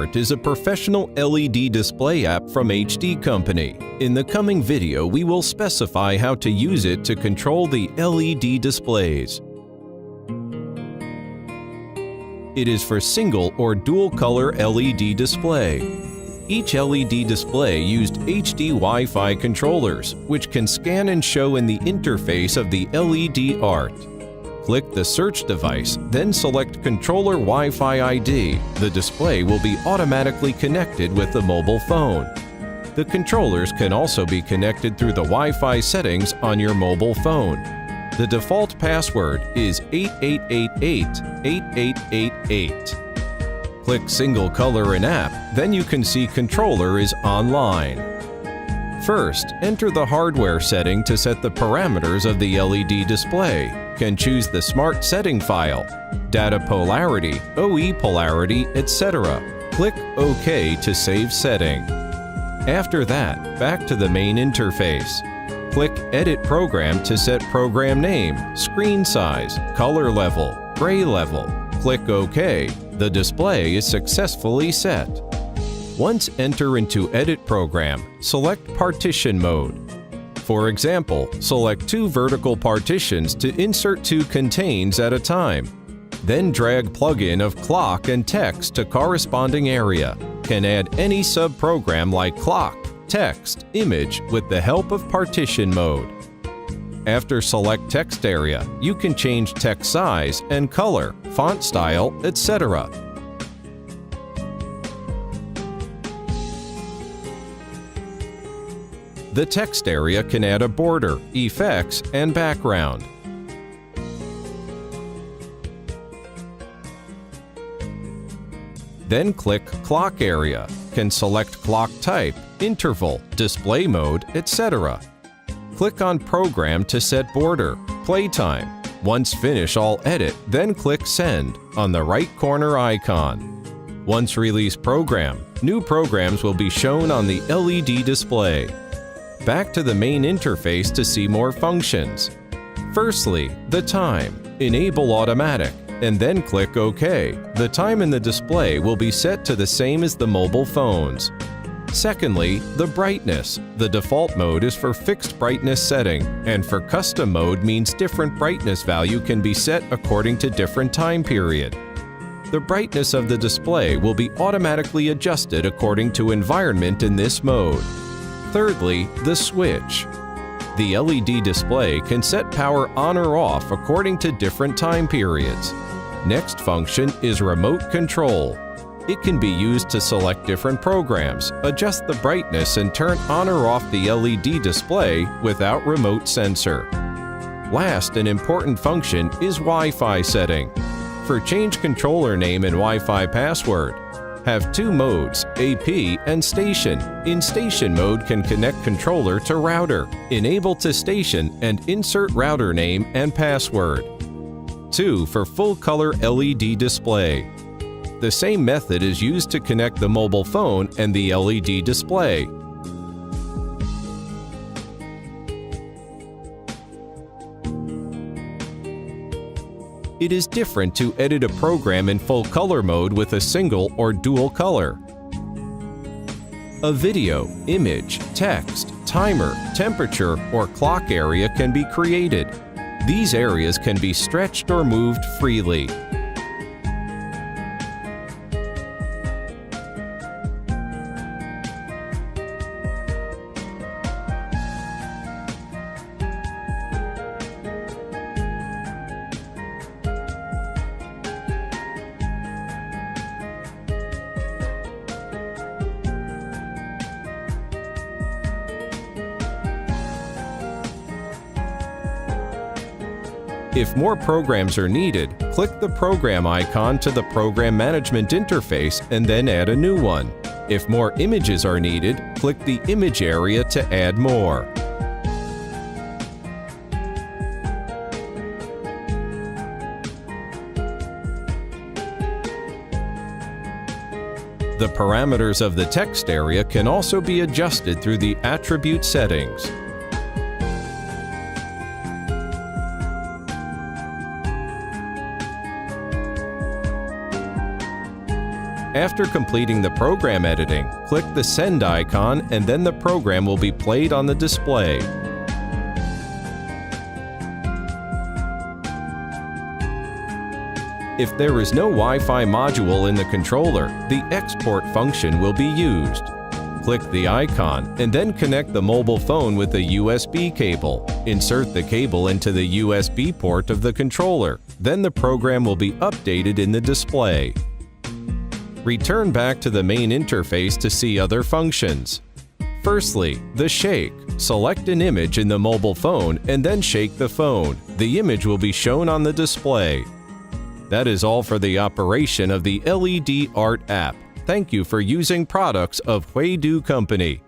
ledart is a professional LED display app from HD Company. In the coming video, we will specify how to use it to control the LED displays. It is for single or dual color LED display. Each LED display used HD Wi-Fi controllers, which can scan and show in the interface of the LED art. Click the search device, then select Controller Wi-Fi ID. The display will be automatically connected with the mobile phone. The controllers can also be connected through the Wi-Fi settings on your mobile phone. The default password is 8888-8888. Click Single Color in App, then you can see Controller is online. First, enter the hardware setting to set the parameters of the LED display. Can choose the Smart Setting file, Data Polarity, OE Polarity, etc. Click OK to save setting. After that, back to the main interface. Click Edit Program to set program name, screen size, color level, gray level. Click OK. The display is successfully set. Once enter into Edit Program, select Partition Mode. For example, select two vertical partitions to insert two contains at a time. Then drag plugin of clock and text to corresponding area. Can add any sub-program like clock, text, image with the help of Partition Mode. After select text area, you can change text size and color, font style, etc. The text area can add a border, effects, and background. Then click Clock area. Can select clock type, interval, display mode, etc. Click on Program to set border, playtime. Once finish all edit, then click Send on the right corner icon. Once release program, new programs will be shown on the LED display. Back to the main interface to see more functions. Firstly, the time. Enable automatic, and then click OK. The time in the display will be set to the same as the mobile phones. Secondly, the brightness. The default mode is for fixed brightness setting, and for custom mode means different brightness value can be set according to different time period. The brightness of the display will be automatically adjusted according to environment in this mode. Thirdly, the switch. The LED display can set power on or off according to different time periods. Next function is remote control. It can be used to select different programs, adjust the brightness, and turn on or off the LED display without remote sensor. Last, an important function is Wi-Fi setting. For change controller name and Wi-Fi password, have two modes, AP and Station. In Station mode can connect controller to router, enable to station, and insert router name and password. 2 for full color LED display. The same method is used to connect the mobile phone and the LED display. It is different to edit a program in full color mode with a single or dual color. A video, image, text, timer, temperature, or clock area can be created. These areas can be stretched or moved freely. If more programs are needed, click the program icon to the Program Management interface and then add a new one. If more images are needed, click the Image area to add more. The parameters of the text area can also be adjusted through the attribute settings. After completing the program editing, click the Send icon and then the program will be played on the display. If there is no Wi-Fi module in the controller, the export function will be used. Click the icon and then connect the mobile phone with a USB cable. Insert the cable into the USB port of the controller. Then the program will be updated in the display. Return back to the main interface to see other functions. Firstly, the shake. Select an image in the mobile phone and then shake the phone. The image will be shown on the display. That is all for the operation of the ledart app. Thank you for using products of Huidu Company.